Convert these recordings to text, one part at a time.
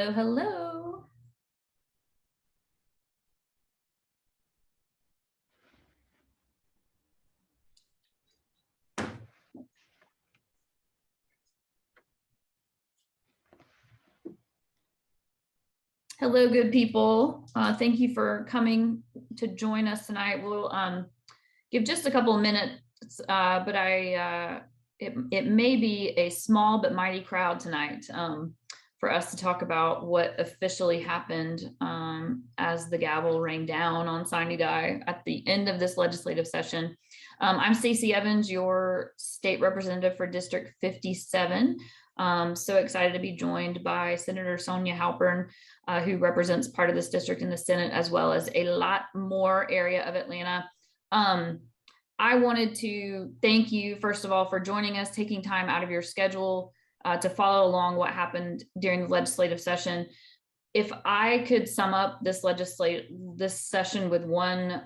Oh, hello. Hello, good people. Thank you for coming to join us tonight. We'll give just a couple of minutes, but it may be a small but mighty crowd tonight for us to talk about what officially happened as the gavel rang down on Sine Die at the end of this legislative session. I'm Stacey Evans, your state representative for District 57. So excited to be joined by Senator Sonya Halpern, who represents part of this district in the Senate, as well as a lot more area of Atlanta. I wanted to thank you, first of all, for joining us, taking time out of your schedule to follow along what happened during the legislative session. If I could sum up this session with one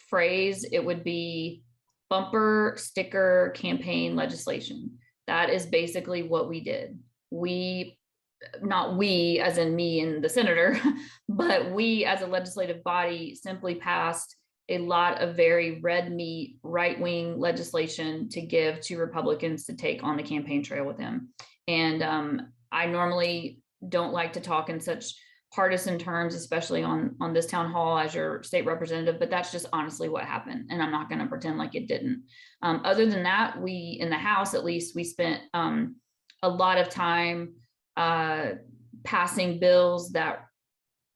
phrase, it would be bumper sticker campaign legislation. That is basically what we did. Not we as in me and the senator, but we as a legislative body simply passed a lot of very red meat, right-wing legislation to give to Republicans to take on the campaign trail with them. And I normally don't like to talk in such partisan terms, especially on this town hall as your state representative, but that's just honestly what happened. And I'm not going to pretend like it didn't. Other than that, we, in the House at least, we spent a lot of time passing bills that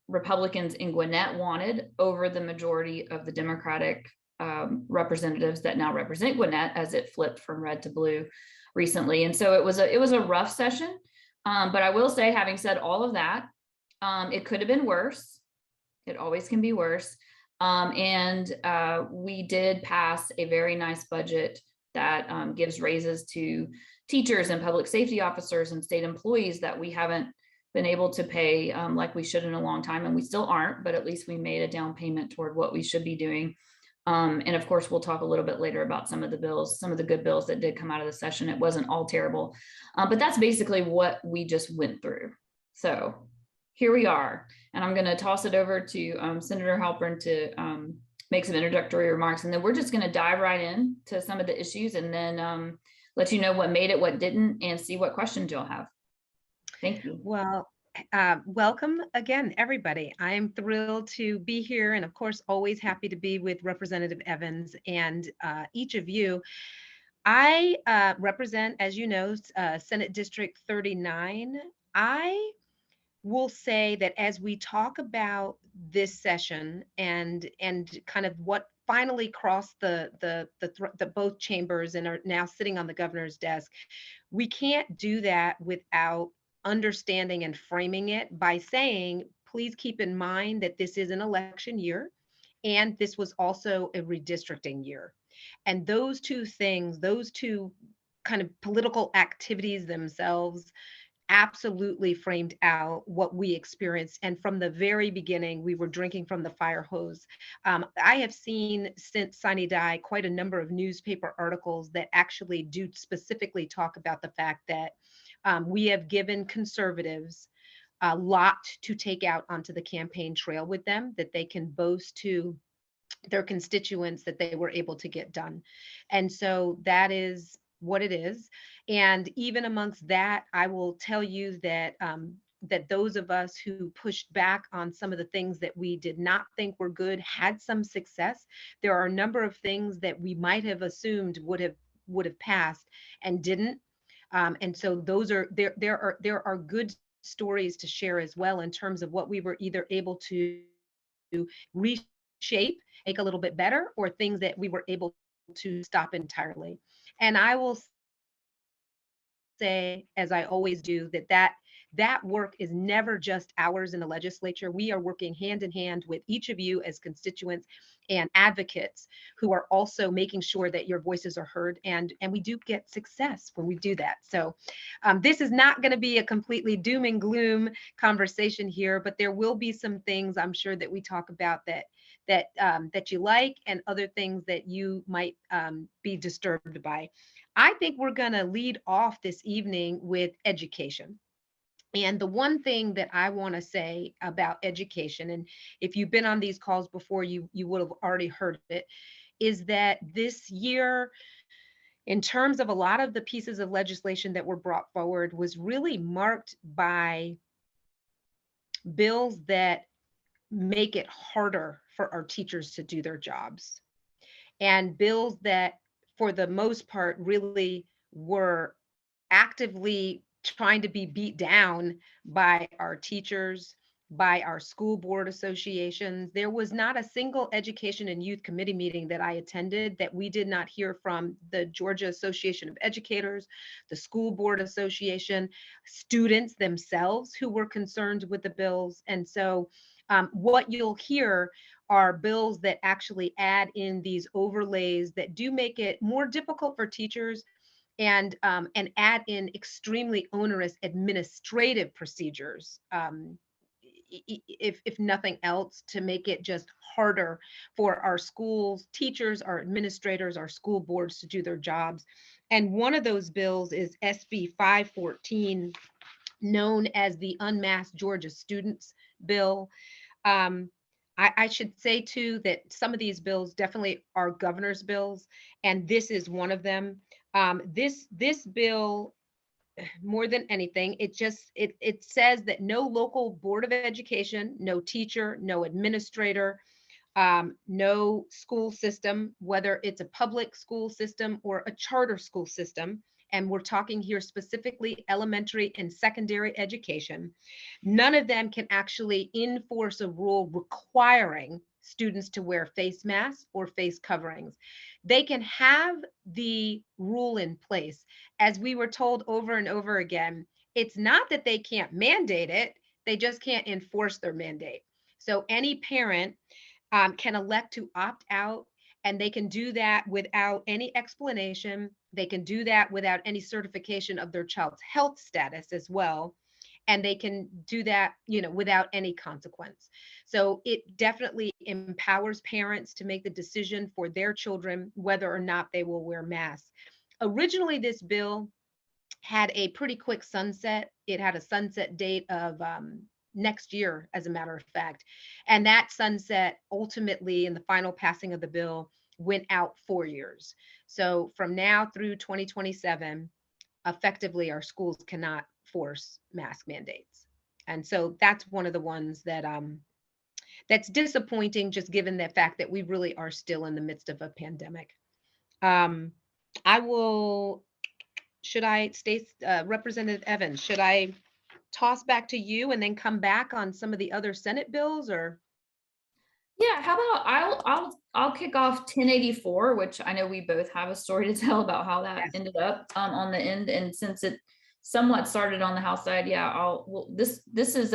Republicans in Gwinnett wanted over the majority of the Democratic representatives that now represent Gwinnett, as it flipped from red to blue recently. And so it was a rough session. But I will say, having said all of that, it could have been worse. It always can be worse. And we did pass a very nice budget that gives raises to teachers and public safety officers and state employees that we haven't been able to pay like we should in a long time. And we still aren't, but at least we made a down payment toward what we should be doing. And of course, we'll talk a little bit later about some of the bills, some of the good bills that did come out of the session. It wasn't all terrible, but that's basically what we just went through. So here we are. And I'm going to toss it over to Senator Halpern to make some introductory remarks. And then we're just going to dive right in to some of the issues and then let you know what made it, what didn't, and see what questions you'll have. Thank you. Well, welcome again, everybody. I am thrilled to be here, and of course, always happy to be with Representative Evans and each of you. I represent, as you know, Senate District 39. I will say that as we talk about this session and kind of what finally crossed the both chambers and are now sitting on the governor's desk, we can't do that without understanding and framing it by saying, please keep in mind that this is an election year and this was also a redistricting year. And those two things, those two kind of political activities themselves absolutely framed out what we experienced. And from the very beginning, we were drinking from the fire hose. I have seen since Sine Die quite a number of newspaper articles that actually do specifically talk about the fact that we have given conservatives a lot to take out onto the campaign trail with them, that they can boast to their constituents that they were able to get done. And so that is what it is. And even amongst that, I will tell you that that those of us who pushed back on some of the things that we did not think were good had some success. There are a number of things that we might have assumed would have passed and didn't. And so those are there are good stories to share as well in terms of what we were either able to reshape, make a little bit better, or things that we were able to stop entirely. And I will say, as I always do, that work is never just ours in the legislature. We are working hand in hand with each of you as constituents and advocates who are also making sure that your voices are heard, and we do get success when we do that. So this is not going to be a completely doom and gloom conversation here, but there will be some things I'm sure that we talk about that you like, and other things that you might be disturbed by. I think we're going to lead off this evening with education. And the one thing that I want to say about education, and if you've been on these calls before, you would have already heard it, is that this year, in terms of a lot of the pieces of legislation that were brought forward, was really marked by bills that make it harder for our teachers to do their jobs, and bills that, for the most part, really were actively trying to be beat down by our teachers, by our school board associations. There was not a single education and youth committee meeting that I attended that we did not hear from the Georgia Association of Educators, the School Board Association, students themselves who were concerned with the bills. And so what you'll hear are bills that actually add in these overlays that do make it more difficult for teachers, and add in extremely onerous administrative procedures, if nothing else, to make it just harder for our schools, teachers, our administrators, our school boards to do their jobs. And one of those bills is SB 514, known as the Unmasked Georgia Students Bill. Um, I should say too that some of these bills definitely are governor's bills, and this is one of them. This bill, more than anything, it says that no local board of education, no teacher, no administrator, no school system, whether it's a public school system or a charter school system, and we're talking here specifically elementary and secondary education, none of them can actually enforce a rule requiring students to wear face masks or face coverings. They can have the rule in place. As we were told over and over again, it's not that they can't mandate it, they just can't enforce their mandate. So any parent can elect to opt out, and they can do that without any explanation. They can do that without any certification of their child's health status as well. And they can do that, without any consequence. So it definitely empowers parents to make the decision for their children whether or not they will wear masks. Originally, this bill had a pretty quick sunset. It had a sunset date of next year, as a matter of fact. And that sunset ultimately, in the final passing of the bill, went out 4 years. So from now through 2027, effectively, our schools cannot force mask mandates. And so that's one of the ones that that's disappointing, just given the fact that we really are still in the midst of a pandemic. Um, I will, should I stay, Representative Evans, should I toss back to you and then come back on some of the other Senate bills, or? Yeah, how about I'll kick off 1084, which I know we both have a story to tell about how that Yes. ended up on the end. And since it somewhat started on the House side, yeah, this is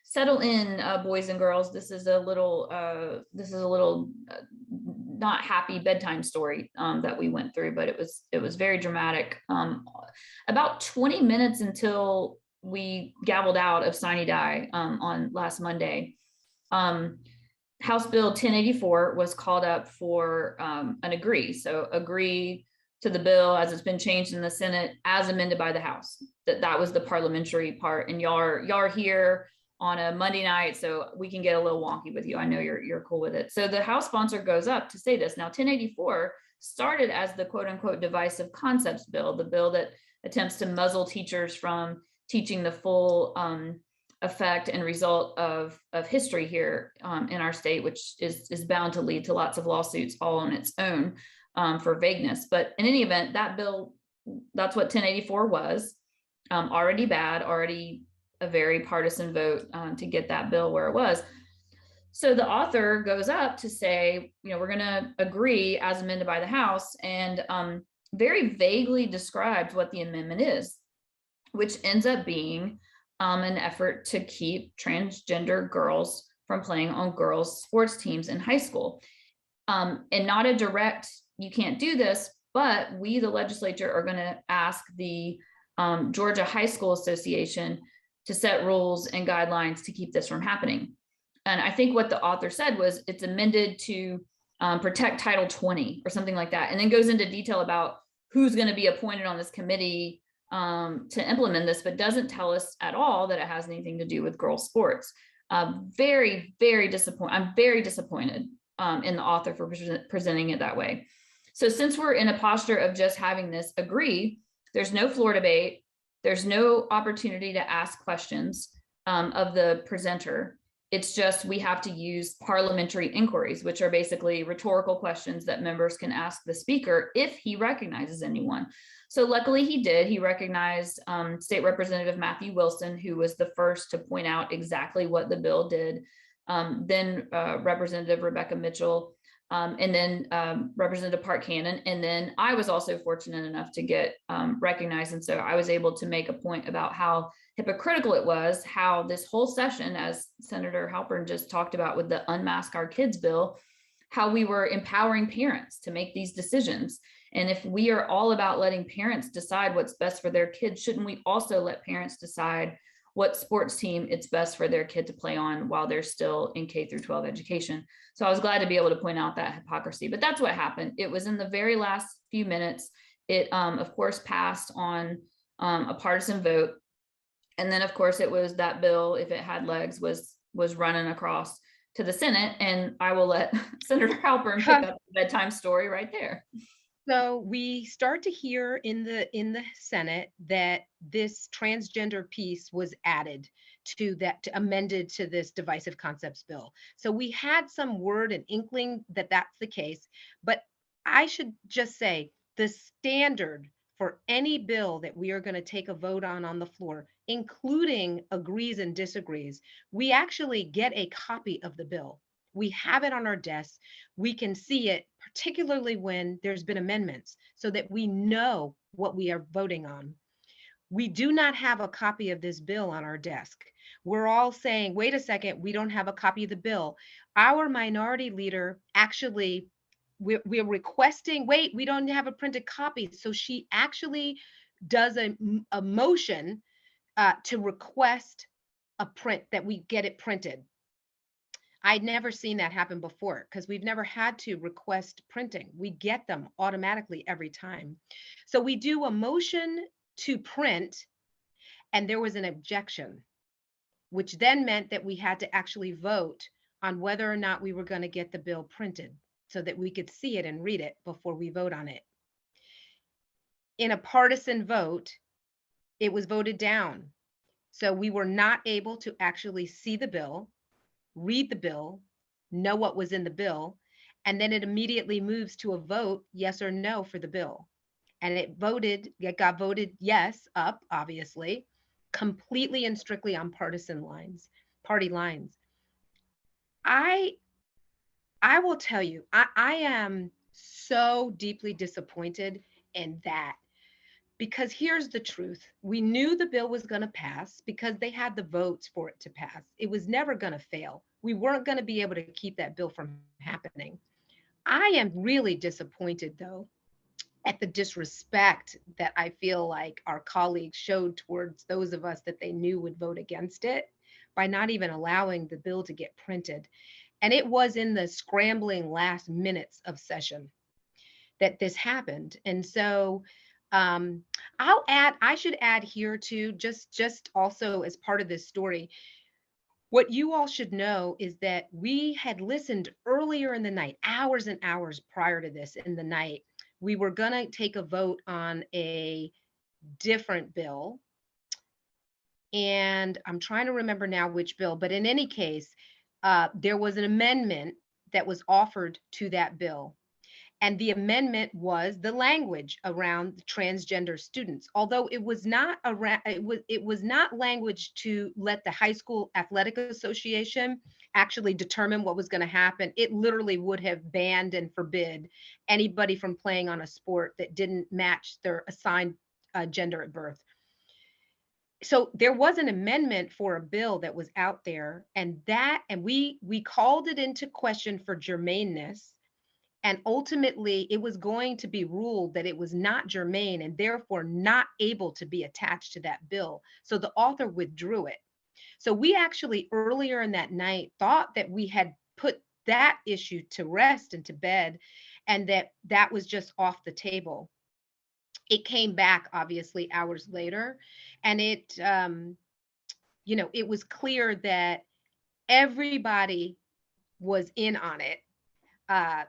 settle in, boys and girls. This is a little not happy bedtime story that we went through, but it was very dramatic. About 20 minutes until we gavelled out of sine die on last Monday. House Bill 1084 was called up for an agree. So agree to the bill as it's been changed in the Senate as amended by the House. That was the parliamentary part. And y'all are here on a Monday night, so we can get a little wonky with you. I know you're cool with it. So the House sponsor goes up to say this. Now 1084 started as the quote unquote divisive concepts bill, the bill that attempts to muzzle teachers from teaching the full effect and result of history here in our state, which is bound to lead to lots of lawsuits all on its own for vagueness. But in any event, that bill, that's what 1084 was, already bad, already a very partisan vote to get that bill where it was. So the author goes up to say, we're going to agree as amended by the House, and very vaguely described what the amendment is, which ends up being an effort to keep transgender girls from playing on girls' sports teams in high school. And not a direct, you can't do this, but we, the legislature, are going to ask the Georgia High School Association to set rules and guidelines to keep this from happening. And I think what the author said was it's amended to protect Title 20 or something like that, and then goes into detail about who's going to be appointed on this committee to implement this, but doesn't tell us at all that it has anything to do with girls' sports. Very, very disappointed. I'm very disappointed in the author for presenting it that way. So since we're in a posture of just having this agree, there's no floor debate, there's no opportunity to ask questions of the presenter. It's just we have to use parliamentary inquiries, which are basically rhetorical questions that members can ask the speaker if he recognizes anyone. So luckily he did. He recognized State Representative Matthew Wilson, who was the first to point out exactly what the bill did. Then Representative Rebecca Mitchell, and then Representative Park Cannon. And then I was also fortunate enough to get recognized. And so I was able to make a point about how hypocritical it was, how this whole session, as Senator Halpern just talked about with the Unmask Our Kids bill, how we were empowering parents to make these decisions. And if we are all about letting parents decide what's best for their kids, shouldn't we also let parents decide what sports team it's best for their kid to play on while they're still in K through 12 education? So I was glad to be able to point out that hypocrisy, but that's what happened. It was in the very last few minutes. It, of course, passed on a partisan vote. And then, of course, it was that bill, if it had legs, was running across to the Senate. And I will let Senator Halpern pick up the bedtime story right there. So we start to hear in the Senate that this transgender piece was added to that, amended to this divisive concepts bill. So we had some word and inkling that that's the case, but I should just say the standard for any bill that we are going to take a vote on the floor, including agrees and disagrees, we actually get a copy of the bill. We have it on our desks. We can see it, particularly when there's been amendments, so that we know what we are voting on. We do not have a copy of this bill on our desk. We're all saying, wait a second, we don't have a copy of the bill. Our minority leader actually, we're requesting, wait, we don't have a printed copy. So she actually does a motion to request a print, that we get it printed. I'd never seen that happen before because we've never had to request printing. We get them automatically every time. So we do a motion to print, and there was an objection, which then meant that we had to actually vote on whether or not we were going to get the bill printed so that we could see it and read it before we vote on it. In a partisan vote, it was voted down. So we were not able to actually see the bill, read the bill, know what was in the bill, and then it immediately moves to a vote, yes or no, for the bill. And it got voted yes up, obviously, completely and strictly on partisan lines, party lines. I will tell you, I am so deeply disappointed in that, because here's the truth. We knew the bill was going to pass because they had the votes for it to pass. It was never going to fail. We weren't going to be able to keep that bill from happening. I am really disappointed, though, at the disrespect that I feel like our colleagues showed towards those of us that they knew would vote against it by not even allowing the bill to get printed. And it was in the scrambling last minutes of session that this happened. And so I should add here too, just also as part of this story, what you all should know is that we had listened earlier in the night, hours and hours prior to this in the night. We were going to take a vote on a different bill. And I'm trying to remember now which bill, but in any case, there was an amendment that was offered to that bill. And the amendment was the language around transgender students. Although it was not around, it was not language to let the high school athletic association actually determine what was going to happen. It literally would have banned and forbid anybody from playing on a sport that didn't match their assigned gender at birth. So there was an amendment for a bill that was out there, and we called it into question for germaneness. And ultimately, it was going to be ruled that it was not germane and therefore not able to be attached to that bill. So the author withdrew it. So we actually earlier in that night thought that we had put that issue to rest and to bed, and that was just off the table. It came back obviously hours later, and it was clear that everybody was in on it,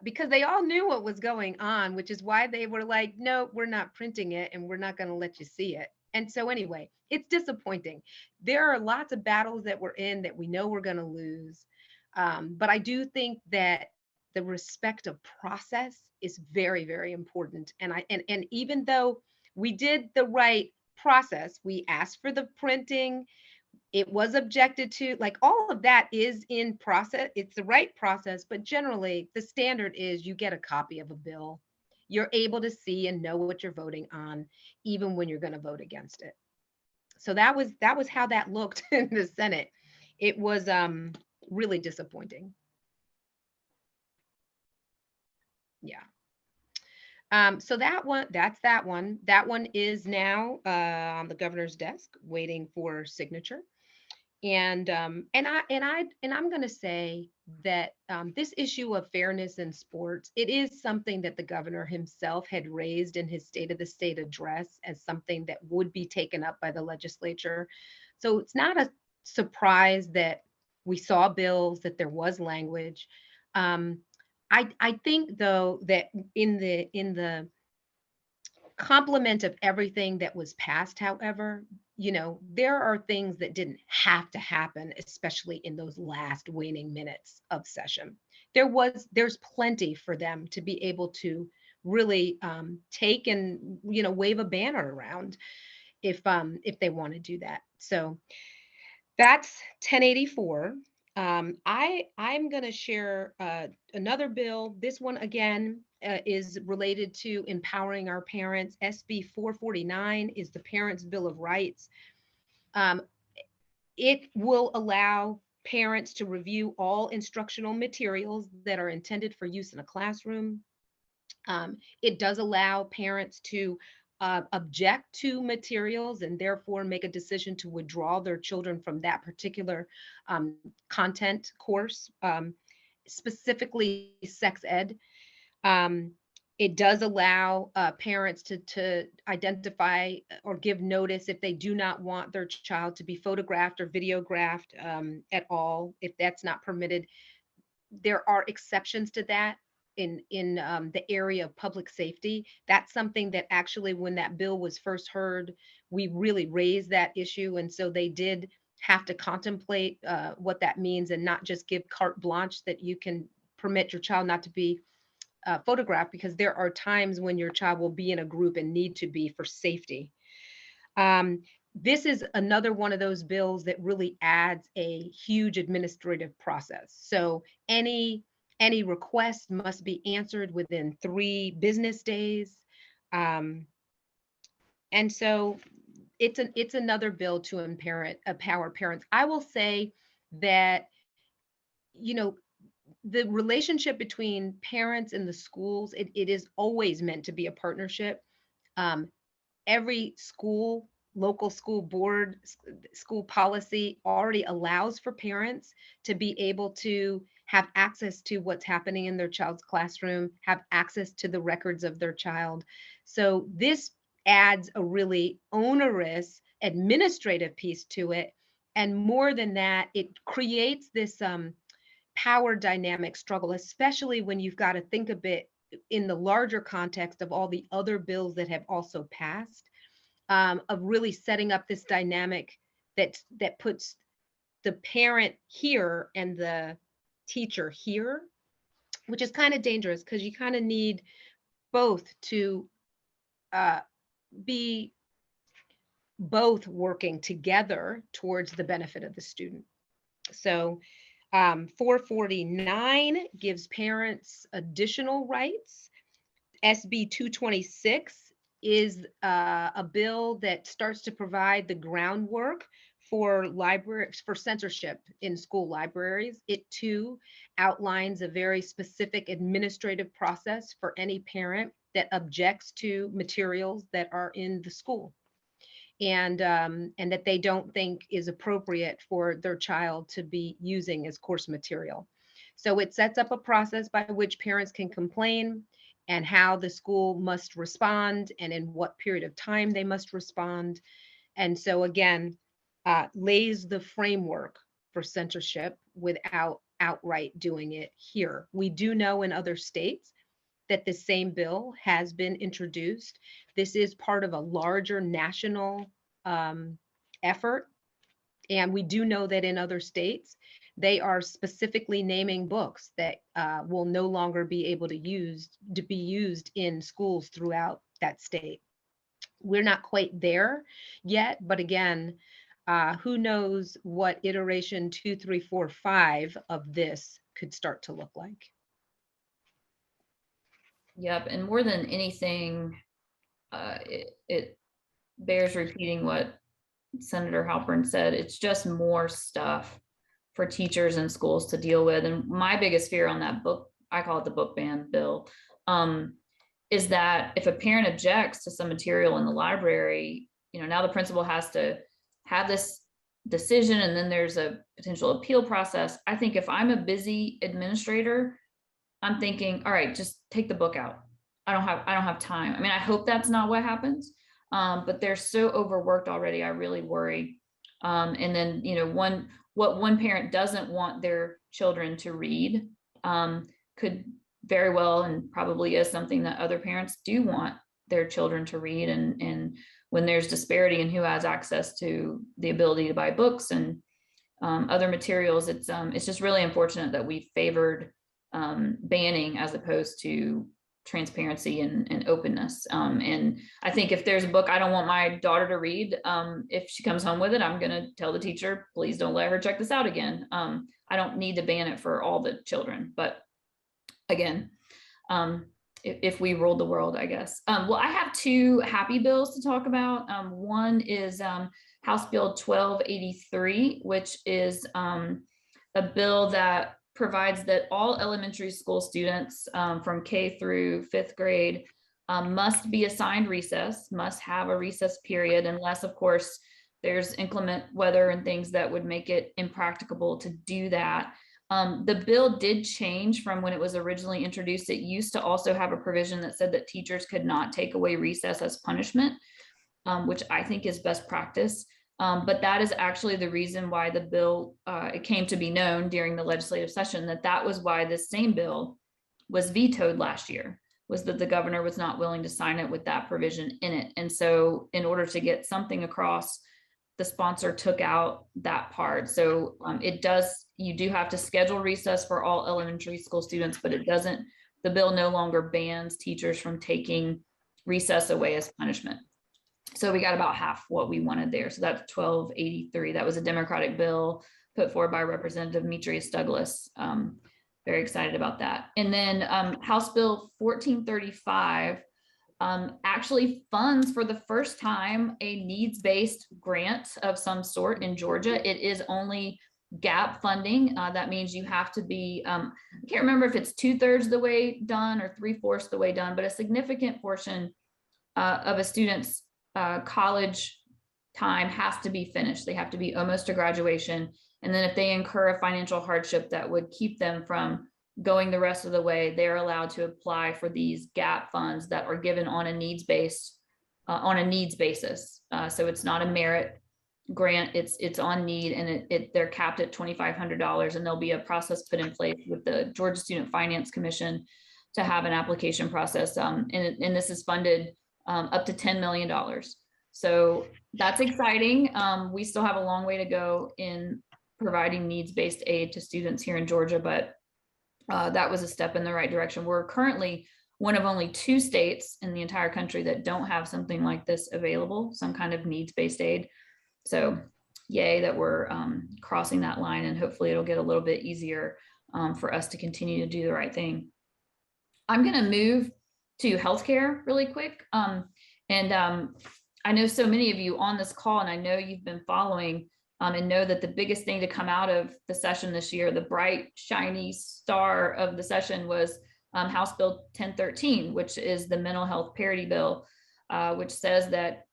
because they all knew what was going on, which is why they were like, no, we're not printing it and we're not going to let you see it. And so, anyway, it's disappointing. There are lots of battles that we're in that we know we're going to lose. But I do think that the respect of process is very, very important. And even though we did the right process, we asked for the printing, it was objected to, like all of that is in process, it's the right process, but generally the standard is you get a copy of a bill, you're able to see and know what you're voting on even when you're going to vote against it. So that was how that looked in the Senate. It was really disappointing. Yeah. So that one is now on the governor's desk waiting for signature. And I'm going to say that this issue of fairness in sports, it is something that the governor himself had raised in his State of the State address as something that would be taken up by the legislature. So it's not a surprise that we saw bills, that there was language. um, I think though that in the complement of everything that was passed, however, there are things that didn't have to happen, especially in those last waning minutes of session. There's plenty for them to be able to really take and wave a banner around if they want to do that. So that's 1084. I'm going to share another bill. This one again is related to empowering our parents. SB 449 is the Parents' Bill of Rights. Um, it will allow parents to review all instructional materials that are intended for use in a classroom. It does allow parents to object to materials and therefore make a decision to withdraw their children from that particular content course, specifically sex ed. Um, it does allow parents to identify or give notice if they do not want their child to be photographed or videographed at all, if that's not permitted. There are exceptions to that in the area of public safety. That's something that actually, when that bill was first heard, we really raised that issue, and so they did have to contemplate what that means and not just give carte blanche that you can permit your child not to be photographed, because there are times when your child will be in a group and need to be for safety. um, this is another one of those bills that really adds a huge administrative process. So any request must be answered within 3 business days. Um, and so it's another bill to empower parents. I will say that, you know, the relationship between parents and the schools, it is always meant to be a partnership. Um, every school, local school board, school policy already allows for parents to be able to have access to what's happening in their child's classroom, have access to the records of their child. So this adds a really onerous administrative piece to it. And more than that, it creates this power dynamic struggle, especially when you've got to think of it in the larger context of all the other bills that have also passed, of really setting up this dynamic that puts the parent here and the teacher here, which is kind of dangerous because you kind of need both to uh, be both working together towards the benefit of the student. So 449 gives parents additional rights. SB 226 is a bill that starts to provide the groundwork for libraries, for censorship in school libraries. It too outlines a very specific administrative process for any parent that objects to materials that are in the school, and that they don't think is appropriate for their child to be using as course material. So it sets up a process by which parents can complain, and how the school must respond and in what period of time they must respond. And so, again, lays the framework for censorship without outright doing it here. We do know in other states that the same bill has been introduced. This is part of a larger national effort. And we do know that in other states, they are specifically naming books that will no longer be able to be used in schools throughout that state. We're not quite there yet, but again, who knows what iteration 2, 3, 4, 5 of this could start to look like. Yep. And more than anything, it bears repeating what Senator Halpern said. It's just more stuff for teachers and schools to deal with. And my biggest fear on that book, I call it the book ban bill, is that if a parent objects to some material in the library, now the principal has to have this decision, and then there's a potential appeal process. I think if I'm a busy administrator, I'm thinking, all right, just take the book out. I don't have time. I mean, I hope that's not what happens. But they're so overworked already. I really worry. And then, what one parent doesn't want their children to read could very well and probably is something that other parents do want their children to read. And when there's disparity in who has access to the ability to buy books and other materials, it's just really unfortunate that we favored banning as opposed to transparency and openness. And I think if there's a book I don't want my daughter to read, if she comes home with it, I'm going to tell the teacher, please don't let her check this out again. I don't need to ban it for all the children, but again, if we ruled the world, I guess. Well, I have two happy bills to talk about. One is House Bill 1283, which is a bill that provides that all elementary school students from K through fifth grade must be assigned recess, must have a recess period, unless, of course, there's inclement weather and things that would make it impracticable to do that. The bill did change from when it was originally introduced. It used to also have a provision that said that teachers could not take away recess as punishment, which I think is best practice. But that is actually the reason why the bill, it came to be known during the legislative session that was why this same bill was vetoed last year, was that the governor was not willing to sign it with that provision in it. And so in order to get something across, the sponsor took out that part. So you do have to schedule recess for all elementary school students, but the bill no longer bans teachers from taking recess away as punishment. So we got about half what we wanted there. So that's 1283. That was a Democratic bill put forward by Representative Demetrius Douglas. Very excited about that. And then House Bill 1435 actually funds for the first time a needs-based grant of some sort in Georgia. It is only gap funding. That means you have to be, I can't remember if it's 2/3 the way done or 3/4 the way done, but a significant portion of a student's college time has to be finished. They have to be almost to graduation. And then if they incur a financial hardship that would keep them from going the rest of the way, they're allowed to apply for these gap funds that are given on a needs basis. So it's not a merit grant, it's on need, and they're capped at $2,500, and there'll be a process put in place with the Georgia Student Finance Commission to have an application process. And this is funded up to $10 million. So that's exciting. We still have a long way to go in providing needs-based aid to students here in Georgia, but that was a step in the right direction. We're currently one of only 2 states in the entire country that don't have something like this available, some kind of needs-based aid. So yay that we're crossing that line, and hopefully it'll get a little bit easier for us to continue to do the right thing. I'm going to move to healthcare really quick. I know so many of you on this call, and I know you've been following and know that the biggest thing to come out of the session this year, the bright, shiny star of the session, was House Bill 1013, which is the mental health parity bill, which says that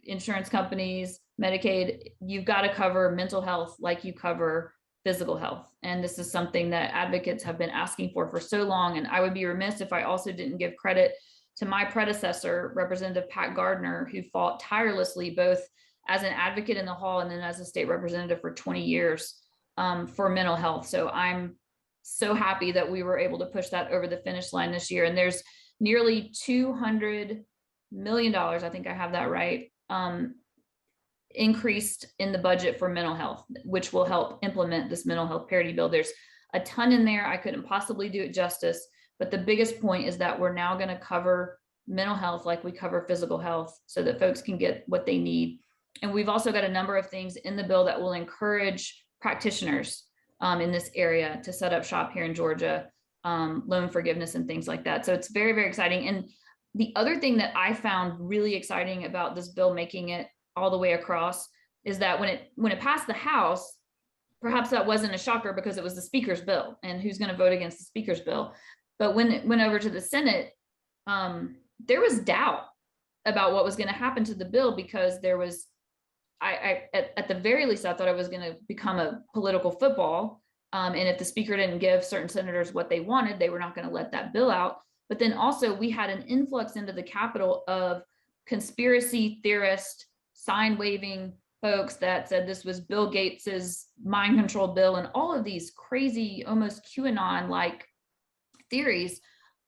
insurance companies, Medicaid, you've got to cover mental health like you cover physical health. And this is something that advocates have been asking for so long. And I would be remiss if I also didn't give credit to my predecessor, Representative Pat Gardner, who fought tirelessly both as an advocate in the hall and then as a state representative for 20 years for mental health. So I'm so happy that we were able to push that over the finish line this year. And there's nearly $200 million, I think I have that right, increased in the budget for mental health, which will help implement this mental health parity bill. There's a ton in there. I couldn't possibly do it justice, but the biggest point is that we're now going to cover mental health like we cover physical health so that folks can get what they need. And we've also got a number of things in the bill that will encourage practitioners in this area to set up shop here in Georgia, loan forgiveness and things like that. So it's very, very exciting. And the other thing that I found really exciting about this bill making it all the way across is that when it passed the House, perhaps that wasn't a shocker because it was the Speaker's bill, and who's going to vote against the Speaker's bill. But when it went over to the Senate, there was doubt about what was going to happen to the bill because there was, at the very least, I thought it was going to become a political football. And if the Speaker didn't give certain senators what they wanted, they were not going to let that bill out. But then also we had an influx into the Capitol of conspiracy theorists, sign waving folks that said this was Bill Gates's mind control bill and all of these crazy, almost QAnon like theories.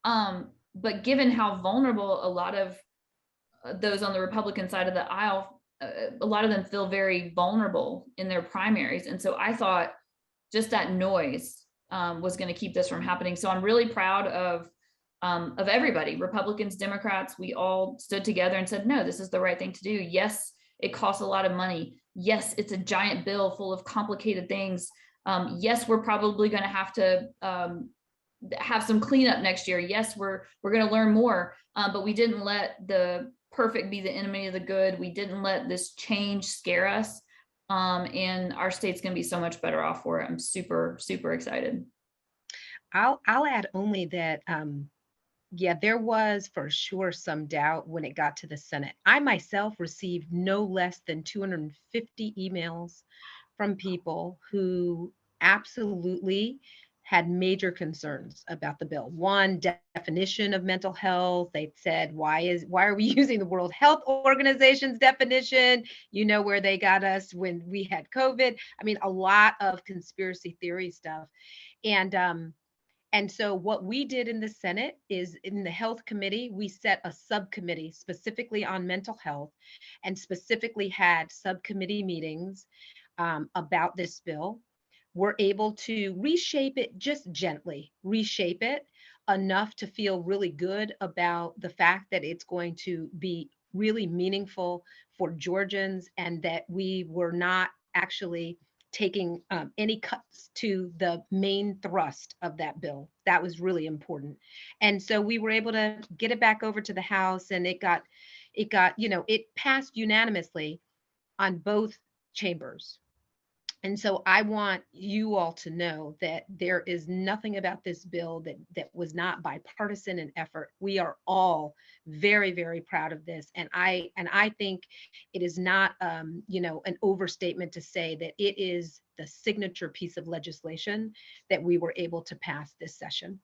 But given how vulnerable a lot of those on the Republican side of the aisle, a lot of them feel very vulnerable in their primaries. And so I thought just that noise was going to keep this from happening. So I'm really proud of everybody, Republicans, Democrats. We all stood together and said, no, this is the right thing to do. Yes, it costs a lot of money. Yes, it's a giant bill full of complicated things. Yes, we're probably going to have some cleanup next year. Yes, we're going to learn more, but we didn't let the perfect be the enemy of the good. We didn't let this change scare us, and our state's going to be so much better off for it. I'm super, super excited. I'll add only that yeah, there was for sure some doubt when it got to the Senate. I myself received no less than 250 emails from people who absolutely had major concerns about the bill. One, definition of mental health. They said, why are we using the World Health Organization's definition? You know where they got us when we had COVID. I mean, a lot of conspiracy theory stuff. And so what we did in the Senate is in the Health Committee, we set a subcommittee specifically on mental health and specifically had subcommittee meetings about this bill. We're able to reshape it, just gently reshape it enough to feel really good about the fact that it's going to be really meaningful for Georgians and that we were not actually taking any cuts to the main thrust of that bill. That was really important. And so we were able to get it back over to the House, and it passed unanimously on both chambers. And so I want you all to know that there is nothing about this bill that was not bipartisan in effort. We are all very, very proud of this. And I think it is not an overstatement to say that it is the signature piece of legislation that we were able to pass this session.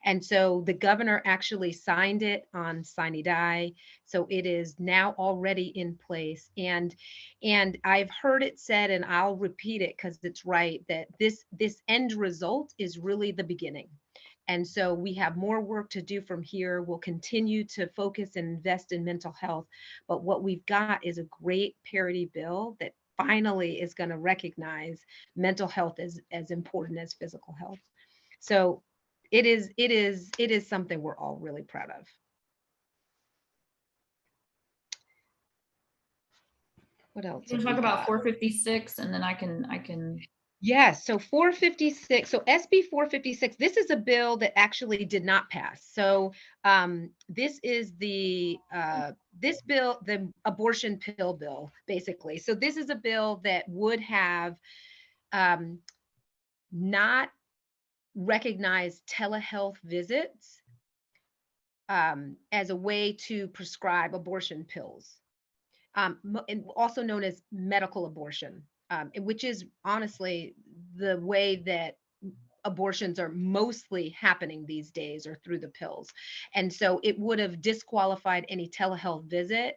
And so the governor actually signed it on sine die. So it is now already in place. And I've heard it said, and I'll repeat it because it's right, that this end result is really the beginning. And so we have more work to do from here. We'll continue to focus and invest in mental health. But what we've got is a great parity bill that finally is going to recognize mental health as important as physical health. So it is something we're all really proud of. What else? Can you talk about 456, and then I can. Yes, so 456, so SB 456, this is a bill that actually did not pass. So this is this bill, the abortion pill bill, basically. So this is a bill that would have not recognized telehealth visits as a way to prescribe abortion pills, and also known as medical abortion. which is honestly the way that abortions are mostly happening these days, or through the pills. And so it would have disqualified any telehealth visit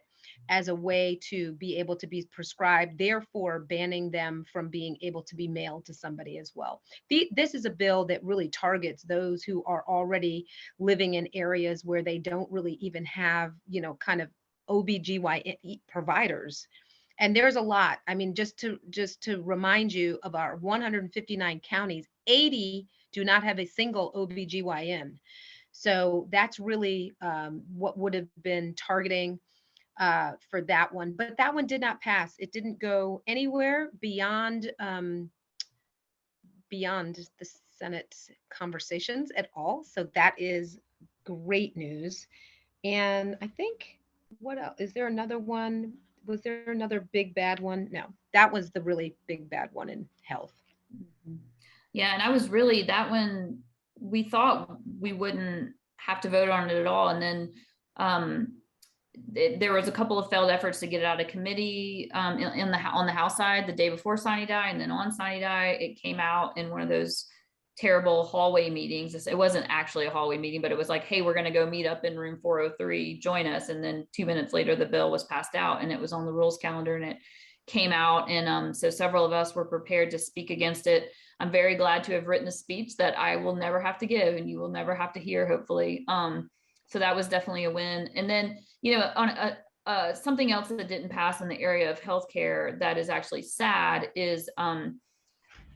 as a way to be able to be prescribed, therefore banning them from being able to be mailed to somebody as well. This is a bill that really targets those who are already living in areas where they don't really even have, kind of OBGYN providers. And there's a lot. I mean, just to remind you, of our 159 counties, 80 do not have a single OBGYN. So that's really what would have been targeting for that one. But that one did not pass. It didn't go anywhere beyond the Senate conversations at all. So that is great news. And I think, what else? Is there another one? Was there another big bad one? No, that was the really big bad one in health. Mhm. Yeah, and I was really that one. We thought we wouldn't have to vote on it at all, and then um, there was a couple of failed efforts to get it out of committee in the on the House side the day before Sine Die, and then on Sine Die it came out in one of those terrible hallway meetings. It wasn't actually a hallway meeting, but it was like, hey, we're going to go meet up in room 403, join us. And then 2 minutes later, the bill was passed out and it was on the rules calendar and it came out. And so several of us were prepared to speak against it. I'm very glad to have written a speech that I will never have to give and you will never have to hear, hopefully. So that was definitely a win. And then, on something else that didn't pass in the area of healthcare that is actually sad is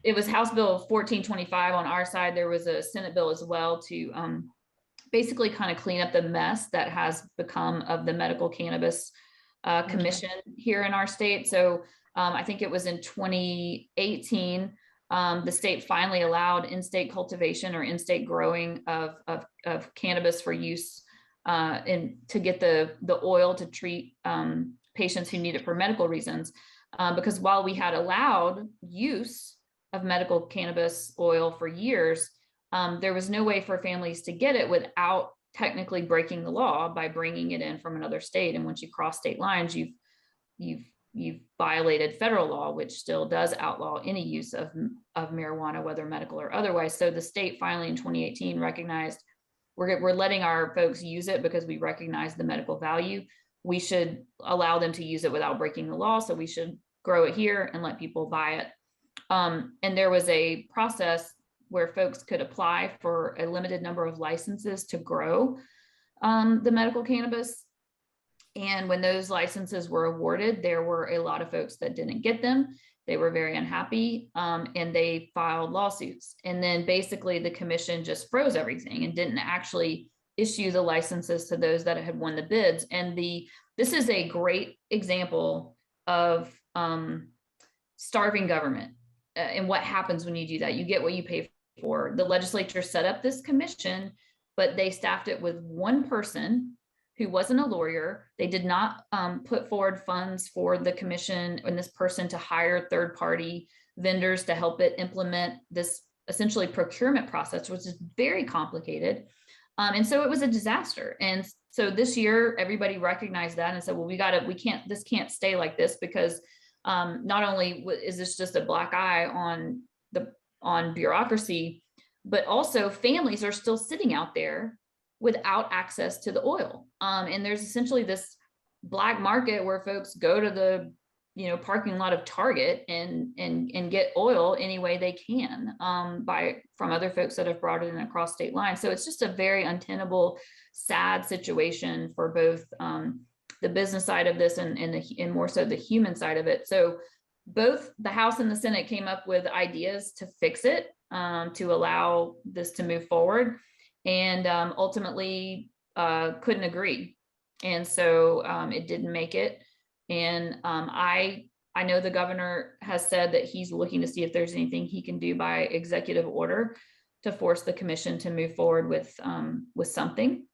it was House Bill 1425 on our side. There was a Senate bill as well to basically kind of clean up the mess that has become of the medical cannabis commission here in our state. So I think it was in 2018, the state finally allowed in-state cultivation or in-state growing of cannabis for use to get the oil to treat patients who need it for medical reasons. Because while we had allowed use of medical cannabis oil for years, there was no way for families to get it without technically breaking the law by bringing it in from another state. And once you cross state lines, you've violated federal law, which still does outlaw any use of marijuana, whether medical or otherwise. So the state finally in 2018 recognized we're letting our folks use it because we recognize the medical value. We should allow them to use it without breaking the law. So we should grow it here and let people buy it. And there was a process where folks could apply for a limited number of licenses to grow the medical cannabis. And when those licenses were awarded, there were a lot of folks that didn't get them. They were very unhappy and they filed lawsuits. And then basically the commission just froze everything and didn't actually issue the licenses to those that had won the bids. And this is a great example of starving government. And what happens when you do that? You get what you pay for. The legislature set up this commission, but they staffed it with one person who wasn't a lawyer. They did not put forward funds for the commission and this person to hire third-party vendors to help it implement this essentially procurement process, which is very complicated. And so it was a disaster. And so this year, everybody recognized that and said, well, this can't stay like this, because not only is this just a black eye on bureaucracy, but also families are still sitting out there without access to the oil. And there's essentially this black market where folks go to the parking lot of Target and get oil any way they can from other folks that have brought it in across state lines. So it's just a very untenable, sad situation for both the business side of this and more so the human side of it. So both the House and the Senate came up with ideas to fix it, to allow this to move forward, and ultimately couldn't agree. And so it didn't make it. And I know the governor has said that he's looking to see if there's anything he can do by executive order to force the commission to move forward with something.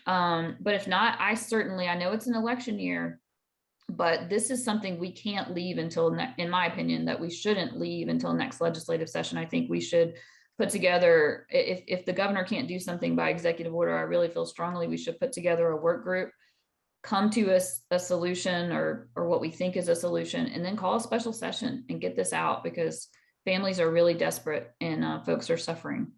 But if not, I know it's an election year, but this is something we can't leave until, in my opinion, that we shouldn't leave until next legislative session. I think we should put together, if the governor can't do something by executive order, I really feel strongly we should put together a work group, come to a solution or what we think is a solution, and then call a special session and get this out, because families are really desperate and folks are suffering.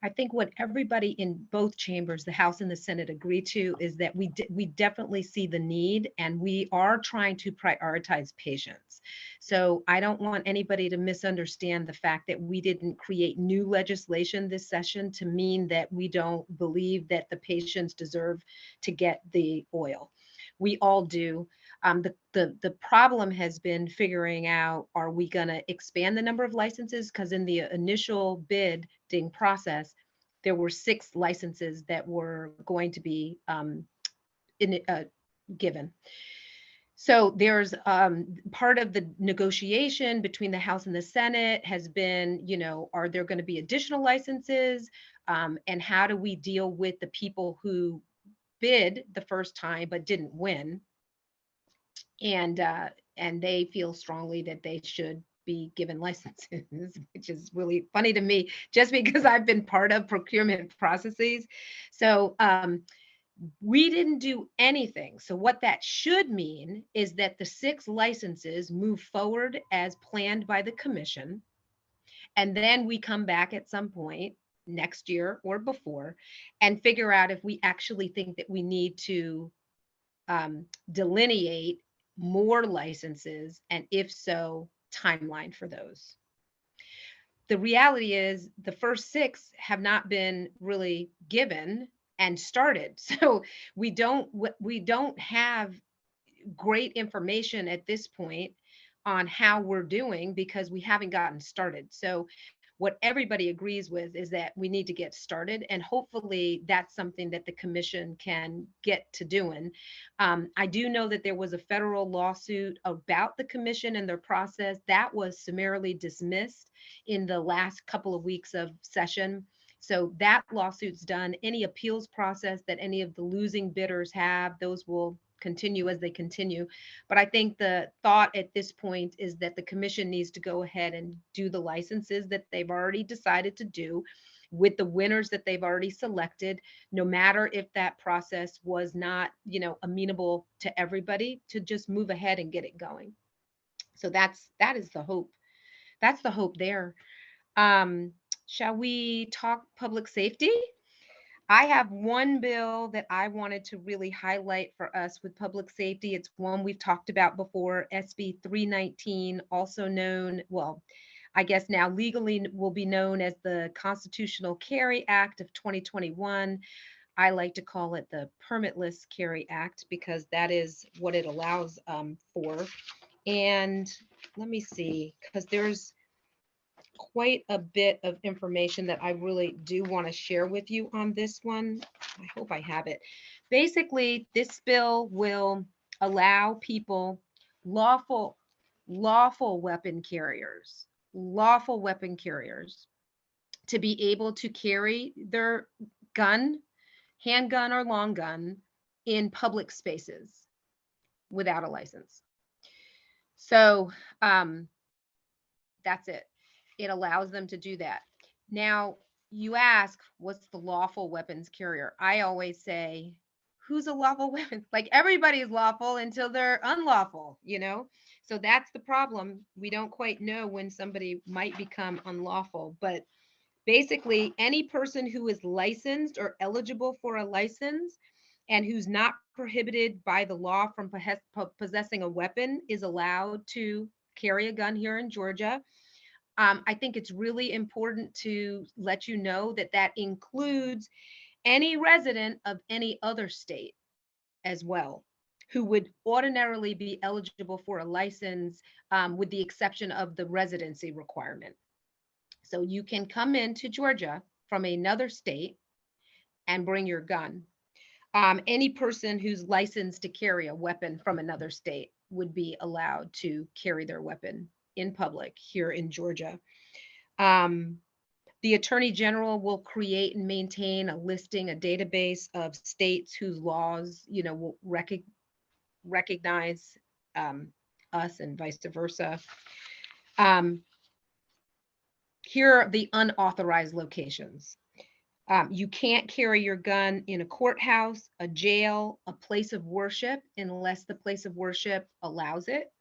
I think what everybody in both chambers, the House and the Senate, agree to is that we definitely see the need, and we are trying to prioritize patients. So I don't want anybody to misunderstand the fact that we didn't create new legislation this session to mean that we don't believe that the patients deserve to get the oil. We all do. The problem has been figuring out, are we going to expand the number of licenses? Because in the initial bidding process, there were 6 licenses that were going to be given. So there's part of the negotiation between the House and the Senate has been, are there going to be additional licenses? And how do we deal with the people who bid the first time but didn't win? And they feel strongly that they should be given licenses, which is really funny to me, just because I've been part of procurement processes. So we didn't do anything. So what that should mean is that the 6 licenses move forward as planned by the commission, and then we come back at some point next year or before and figure out if we actually think that we need to delineate more licenses, and if so, timeline for those. The reality is the first 6 have not been really given and started. So we don't have great information at this point on how we're doing because we haven't gotten started. So what everybody agrees with is that we need to get started, and hopefully that's something that the commission can get to doing. I do know that there was a federal lawsuit about the commission and their process that was summarily dismissed in the last couple of weeks of session. So that lawsuit's done. Any appeals process that any of the losing bidders have, those will continue as they continue. But I think the thought at this point is that the commission needs to go ahead and do the licenses that they've already decided to do with the winners that they've already selected, no matter if that process was not, amenable to everybody, to just move ahead and get it going. So that is the hope. That's the hope there. Shall we talk public safety? I have one bill that I wanted to really highlight for us with public safety. It's one we've talked about before, SB 319, also known, well, I guess now legally will be known as the Constitutional Carry Act of 2021. I like to call it the Permitless Carry Act because that is what it allows for. And let me see, because there's quite a bit of information that I really do want to share with you on this one. I hope I have it. Basically, this bill will allow people, lawful weapon carriers, to be able to carry their gun, handgun or long gun, in public spaces without a license. So that's it. It allows them to do that. Now, you ask, what's the lawful weapons carrier? I always say, who's a lawful weapon? Like, everybody is lawful until they're unlawful, So that's the problem. We don't quite know when somebody might become unlawful, but basically any person who is licensed or eligible for a license and who's not prohibited by the law from possessing a weapon is allowed to carry a gun here in Georgia. I think it's really important to let you know that that includes any resident of any other state as well, who would ordinarily be eligible for a license, with the exception of the residency requirement. So you can come into Georgia from another state and bring your gun. Any person who's licensed to carry a weapon from another state would be allowed to carry their weapon in public here in Georgia. The Attorney General will create and maintain a listing, a database of states whose laws, will recognize us and vice versa. Here are the unauthorized locations. You can't carry your gun in a courthouse, a jail, a place of worship, unless the place of worship allows it.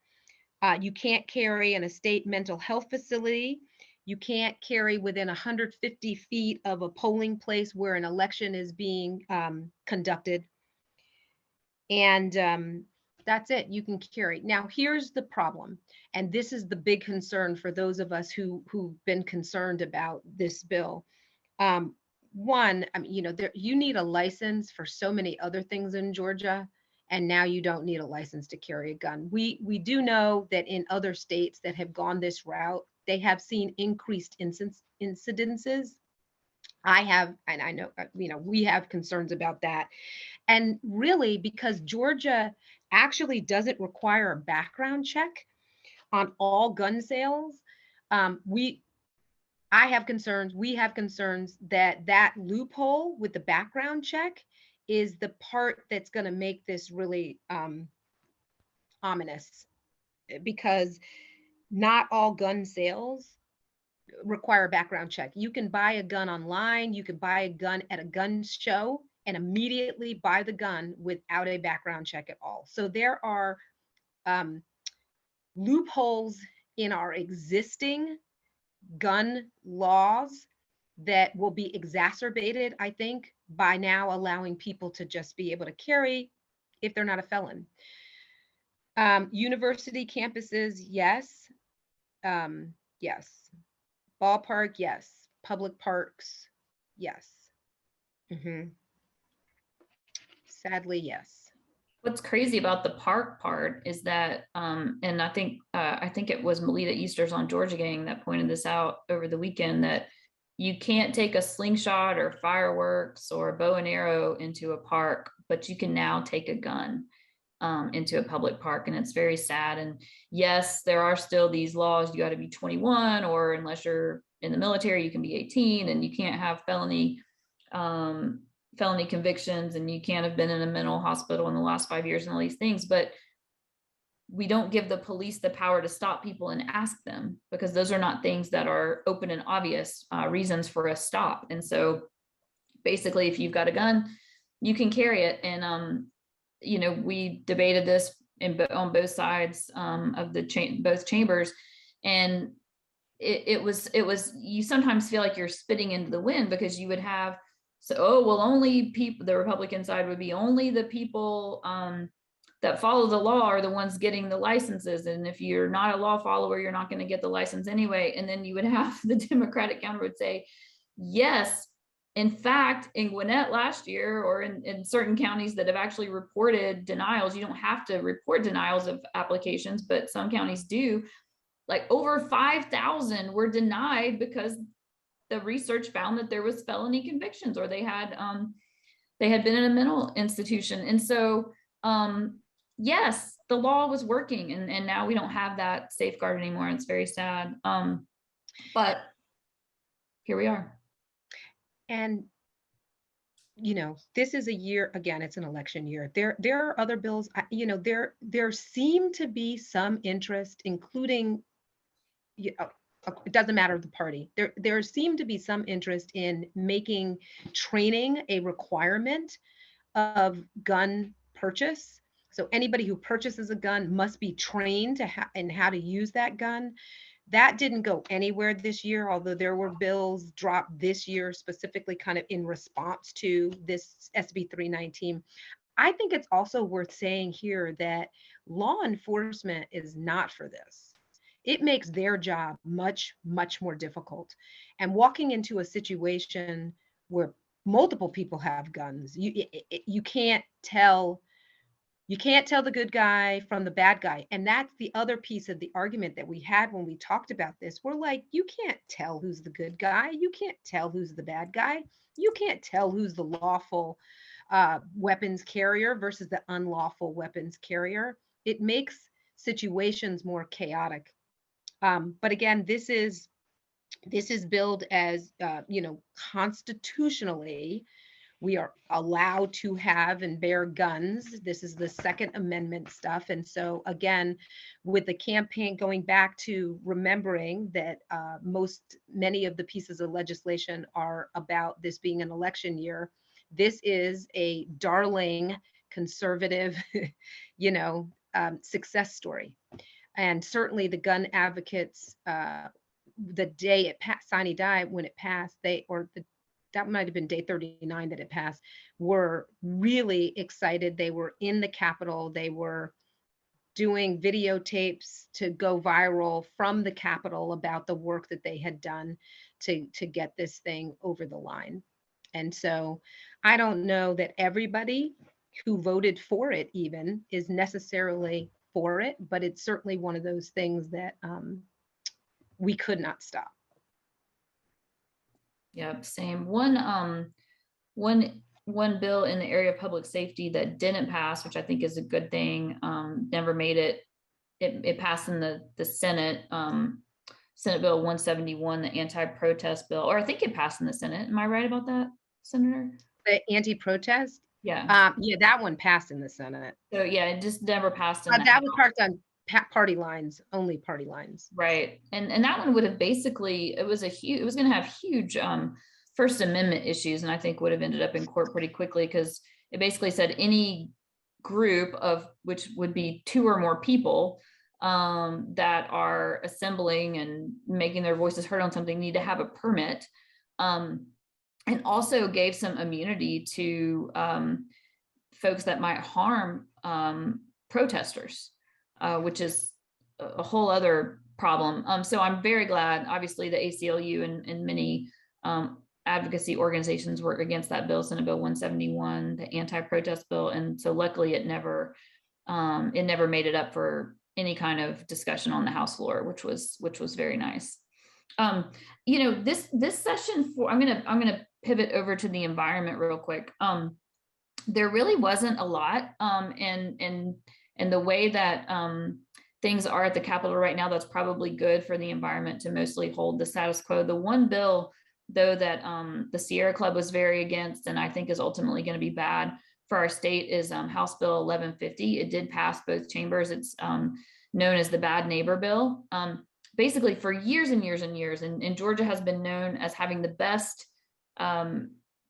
You can't carry in a state mental health facility. You can't carry within 150 feet of a polling place where an election is being conducted. And that's it. You can carry. Now, here's the problem, and this is the big concern for those of us who've been concerned about this bill. Um, One, I mean, you need a license for so many other things in Georgia, and now you don't need a license to carry a gun. We do know that in other states that have gone this route, they have seen increased incidences. I have, and I know, we have concerns about that. And really, because Georgia actually doesn't require a background check on all gun sales, we I have concerns, we have concerns that that loophole with the background check is the part that's going to make this really ominous, because not all gun sales require a background check. You can buy a gun online, you can buy a gun at a gun show and immediately buy the gun without a background check at all. So there are um, loopholes in our existing gun laws that will be exacerbated, I think, by now allowing people to just be able to carry if they're not a felon. University campuses, yes. Yes. Ballpark, yes. Public parks, yes. Hmm. Sadly, yes. What's crazy about the park part is that, and I think it was Melita Easters on Georgia Gang that pointed this out over the weekend, that you can't take a slingshot or fireworks or a bow and arrow into a park, but you can now take a gun into a public park, and it's very sad. And yes, there are still these laws. You got to be 21, or unless you're in the military, you can be 18, and you can't have um, felony convictions, and you can't have been in a mental hospital in the last 5 years, and all these things. But we don't give the police the power to stop people and ask them, because those are not things that are open and obvious reasons for a stop. And so basically, if you've got a gun, you can carry it. And we debated this on both sides of the both chambers, and it was you sometimes feel like you're spitting into the wind, because you would have, so, oh well, only people, the Republican side would be only the people that follow the law are the ones getting the licenses, and if you're not a law follower, you're not going to get the license anyway. And then you would have the Democratic counter would say, yes, in fact, in Gwinnett last year, or in certain counties that have actually reported denials, you don't have to report denials of applications, but some counties do. Like over 5,000 were denied because the research found that there was felony convictions, or they had been in a mental institution. And so, yes, the law was working, and now we don't have that safeguard anymore. It's very sad. But here we are. And this is a year, again, it's an election year. There are other bills, there seem to be some interest, including, it doesn't matter the party. There seemed to be some interest in making training a requirement of gun purchase. So anybody who purchases a gun must be trained in how to use that gun. That didn't go anywhere this year, although there were bills dropped this year specifically kind of in response to this SB 319. I think it's also worth saying here that law enforcement is not for this. It makes their job much, much more difficult. And walking into a situation where multiple people have guns, you can't tell the good guy from the bad guy. And that's the other piece of the argument that we had when we talked about this. We're like, you can't tell who's the good guy. You can't tell who's the bad guy. You can't tell who's the lawful weapons carrier versus the unlawful weapons carrier. It makes situations more chaotic. But again, this is billed as, constitutionally We are allowed to have and bear guns. This is the Second Amendment stuff. And so, again, with the campaign going back to remembering that many of the pieces of legislation are about this being an election year, this is a darling conservative, success story. And certainly the gun advocates, the day it passed, Sine Die, when it passed, that might have been day 39 that it passed, were really excited. They were in the Capitol. They were doing videotapes to go viral from the Capitol about the work that they had done to get this thing over the line. And so I don't know that everybody who voted for it even is necessarily for it, but it's certainly one of those things that we could not stop. Yep, same. One bill in the area of public safety that didn't pass, which I think is a good thing, never made it. It passed in the Senate, Senate Bill 171, the anti-protest bill, or I think it passed in the Senate. Am I right about that, Senator? The anti-protest? Yeah. Yeah, that one passed in the Senate. So yeah, it just never passed in the That was parked on party lines, only party lines. Right. And that one would have basically, it was going to have huge First Amendment issues, and I think would have ended up in court pretty quickly, because it basically said any group of which would be 2 or more people that are assembling and making their voices heard on something need to have a permit, and also gave some immunity to folks that might harm protesters, which is a whole other problem. So I'm very glad, obviously, the ACLU and many advocacy organizations were against that bill, Senate Bill 171, the anti-protest bill. And so luckily it never made it up for any kind of discussion on the House floor, which was very nice. This session I'm gonna pivot over to the environment real quick. There really wasn't a lot, and the way that things are at the Capitol right now, that's probably good for the environment to mostly hold the status quo. The one bill, though, that the Sierra Club was very against, and I think is ultimately going to be bad for our state, is House Bill 1150. It did pass both chambers. It's known as the Bad Neighbor Bill. Basically, for years and years and years, and Georgia has been known as having the best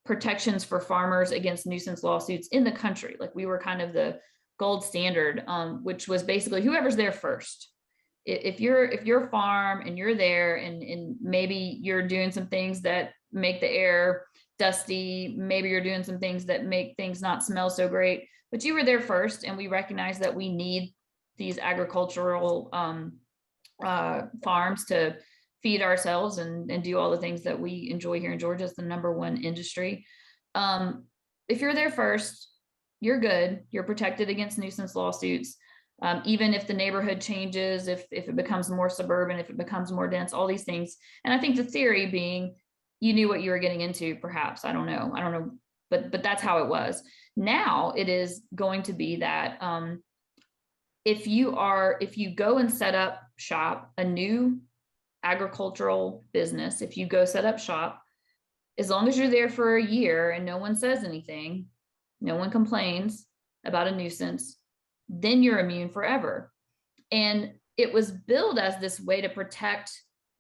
protections for farmers against nuisance lawsuits in the country. Like, we were kind of the gold standard, which was basically whoever's there first. If you're a farm and you're there, and maybe you're doing some things that make the air dusty, maybe you're doing some things that make things not smell so great, but you were there first, and we recognize that we need these agricultural farms to feed ourselves and do all the things that we enjoy here in Georgia. It's the #1 industry. If you're there first, you're good. You're protected against nuisance lawsuits. Even if the neighborhood changes, if it becomes more suburban, if it becomes more dense, all these things. And I think the theory being, you knew what you were getting into, perhaps. I don't know, but that's how it was. Now it is going to be that if you go and set up shop, a new agricultural business, if you go set up shop, as long as you're there for a year and no one says anything, no one complains about a nuisance, then you're immune forever. And it was billed as this way to protect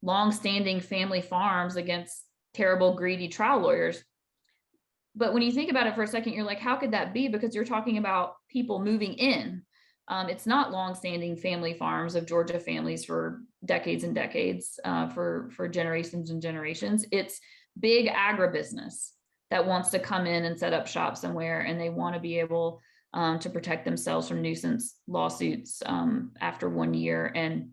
longstanding family farms against terrible, greedy trial lawyers. But when you think about it for a second, you're like, how could that be? Because you're talking about people moving in. It's not longstanding family farms of Georgia families for decades and decades, for generations and generations. It's big agribusiness that wants to come in and set up shop somewhere, and they want to be able to protect themselves from nuisance lawsuits after 1 year. And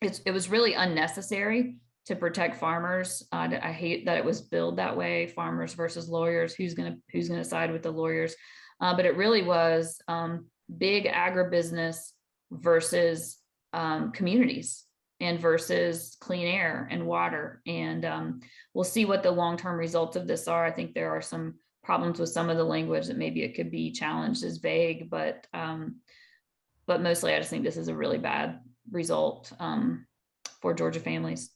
it was really unnecessary to protect farmers. I hate that it was billed that way, farmers versus lawyers. Who's gonna side with the lawyers? But it really was big agribusiness versus communities, and versus clean air and water. And we'll see what the long-term results of this are. I think there are some problems with some of the language that maybe it could be challenged as vague, but mostly I just think this is a really bad result for Georgia families.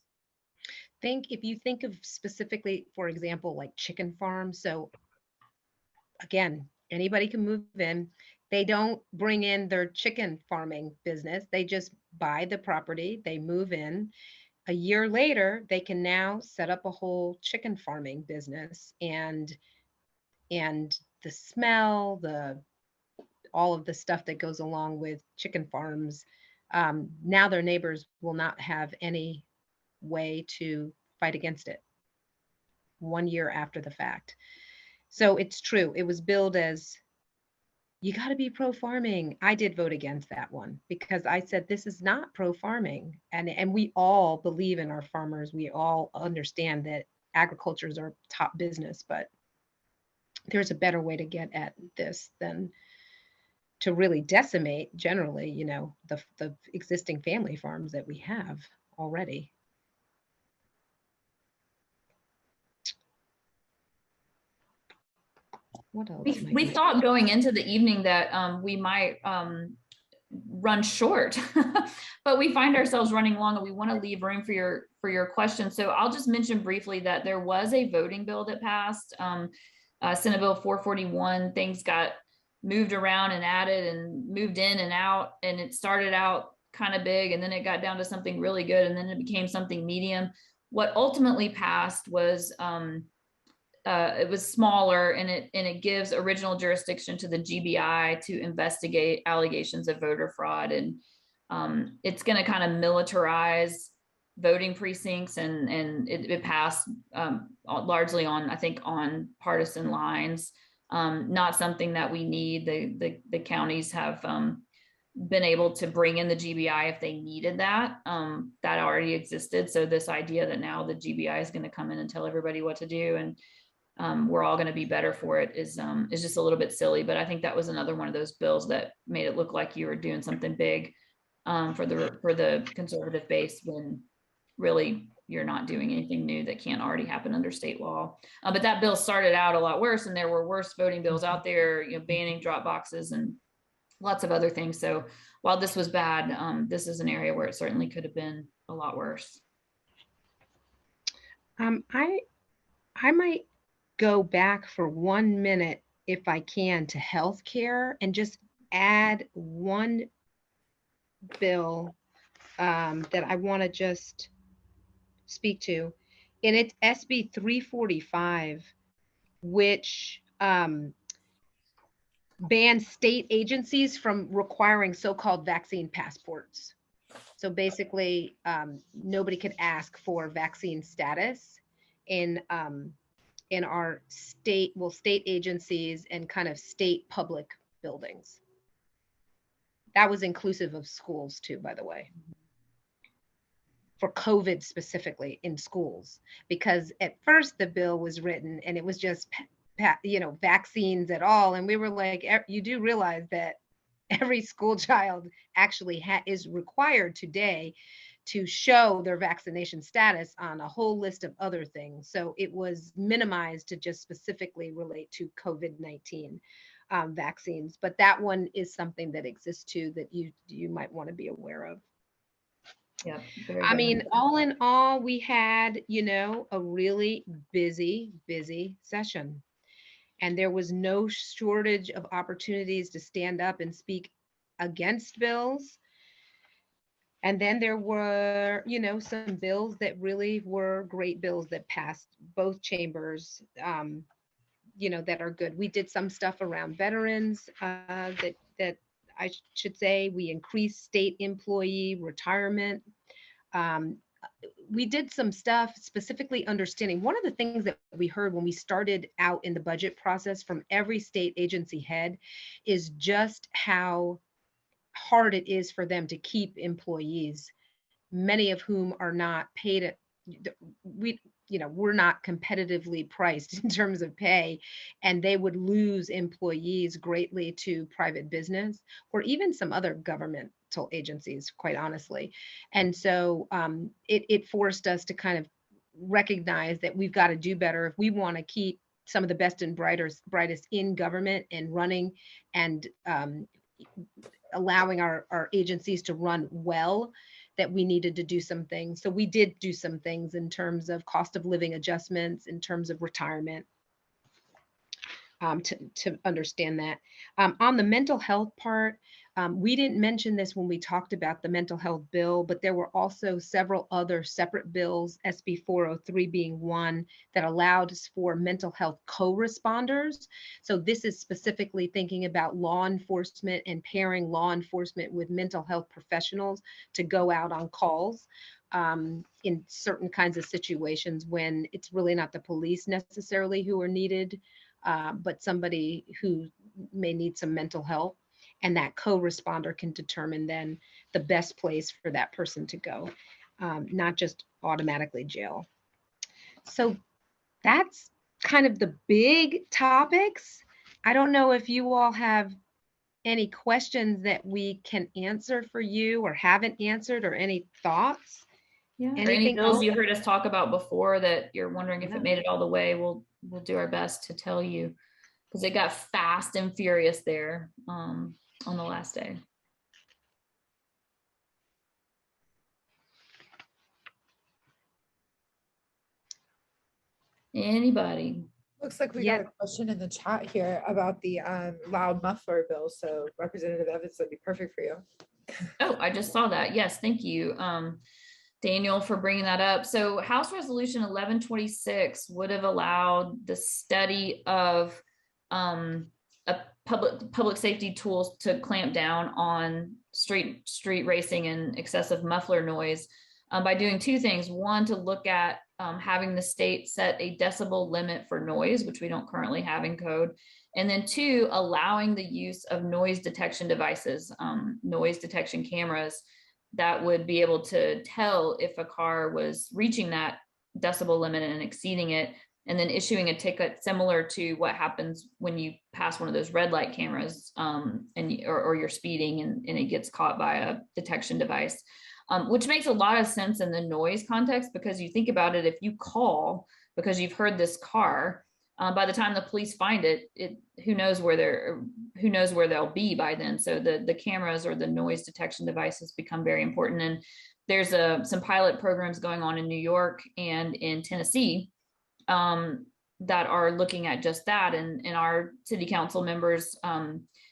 If you think of specifically, for example, like chicken farms. So again, anybody can move in. They don't bring in their chicken farming business. They just buy the property, they move in. A year later, they can now set up a whole chicken farming business, and the smell, the all of the stuff that goes along with chicken farms. Now their neighbors will not have any way to fight against it 1 year after the fact. So it's true. It was billed as you got to be pro farming. I did vote against that one because I said this is not pro farming, and we all believe in our farmers. We all understand that agriculture is our top business, but there's a better way to get at this than to really decimate generally, the existing family farms that we have already. What else might We we? thought going into the evening that we might run short, but we find ourselves running long, and we want to leave room for your questions. So I'll just mention briefly that there was a voting bill that passed, Senate Bill 441. Things got moved around and added and moved in and out, and it started out kind of big, and then it got down to something really good, and then it became something medium. What ultimately passed was it was smaller, and it gives original jurisdiction to the GBI to investigate allegations of voter fraud, and it's going to kind of militarize voting precincts, and it passed largely on, I think, on partisan lines. Not something that we need. The counties have been able to bring in the GBI if they needed that. That already existed. So this idea that now the GBI is going to come in and tell everybody what to do, and we're all going to be better for it is just a little bit silly. But I think that was another one of those bills that made it look like you were doing something big for the conservative base, when really you're not doing anything new that can't already happen under state law. But that bill started out a lot worse, and there were worse voting bills out there, banning drop boxes and lots of other things. So while this was bad, this is an area where it certainly could have been a lot worse. I might go back for 1 minute, if I can, to healthcare and just add one bill that I want to just speak to. And it's SB 345, which bans state agencies from requiring so-called vaccine passports. So basically, nobody could ask for vaccine status in our state agencies and kind of state public buildings. That was inclusive of schools too, by the way, for COVID specifically in schools, because at first the bill was written and it was just vaccines at all, and we were like, you do realize that every school child actually is required today to show their vaccination status on a whole list of other things. So it was minimized to just specifically relate to COVID-19 vaccines. But that one is something that exists too that you might want to be aware of. Yeah. I mean, all in all, we had, a really busy session. And there was no shortage of opportunities to stand up and speak against bills. And then there were, some bills that really were great bills that passed both chambers, that are good. We did some stuff around veterans that I should say. We increased state employee retirement. We did some stuff specifically understanding. One of the things that we heard when we started out in the budget process from every state agency head is just how hard it is for them to keep employees, many of whom are not paid at, we're not competitively priced in terms of pay, and they would lose employees greatly to private business or even some other governmental agencies, quite honestly. And so it forced us to kind of recognize that we've got to do better if we want to keep some of the best and brightest in government and running and allowing our agencies to run well, that we needed to do some things. So we did do some things in terms of cost of living adjustments, in terms of retirement. to understand that. On the mental health part, we didn't mention this when we talked about the mental health bill, but there were also several other separate bills, SB 403 being one, that allowed for mental health co-responders. So this is specifically thinking about law enforcement and pairing law enforcement with mental health professionals to go out on calls in certain kinds of situations when it's really not the police necessarily who are needed, but somebody who may need some mental help. And that co-responder can determine then the best place for that person to go, not just automatically jail. So that's kind of the big topics. I don't know if you all have any questions that we can answer for you or haven't answered, or any thoughts. Yeah. Or any Anything bills else? you heard us talk about before that you're wondering if Yeah. it made it all the way, we'll do our best to tell you, because it got fast and furious there on the last day. Anybody? Looks like we Yeah. got a question in the chat here about the loud muffler bill. So Representative Evans, that'd be perfect for you. Oh, I just saw that. Yes, thank you, Daniel, for bringing that up. So House Resolution 1126 would have allowed the study of a public safety tools to clamp down on street racing and excessive muffler noise by doing two things. One, to look at having the state set a decibel limit for noise, which we don't currently have in code. And then two, allowing the use of noise detection devices, noise detection cameras that would be able to tell if a car was reaching that decibel limit and exceeding it, and then issuing a ticket similar to what happens when you pass one of those red light cameras or you're speeding and it gets caught by a detection device. Which makes a lot of sense in the noise context, because you think about it, if you call because you've heard this car, by the time the police find it, who knows where they'll be by then. So the cameras or the noise detection devices become very important. And there's some pilot programs going on in New York and in Tennessee that are looking at just that. And our city council members,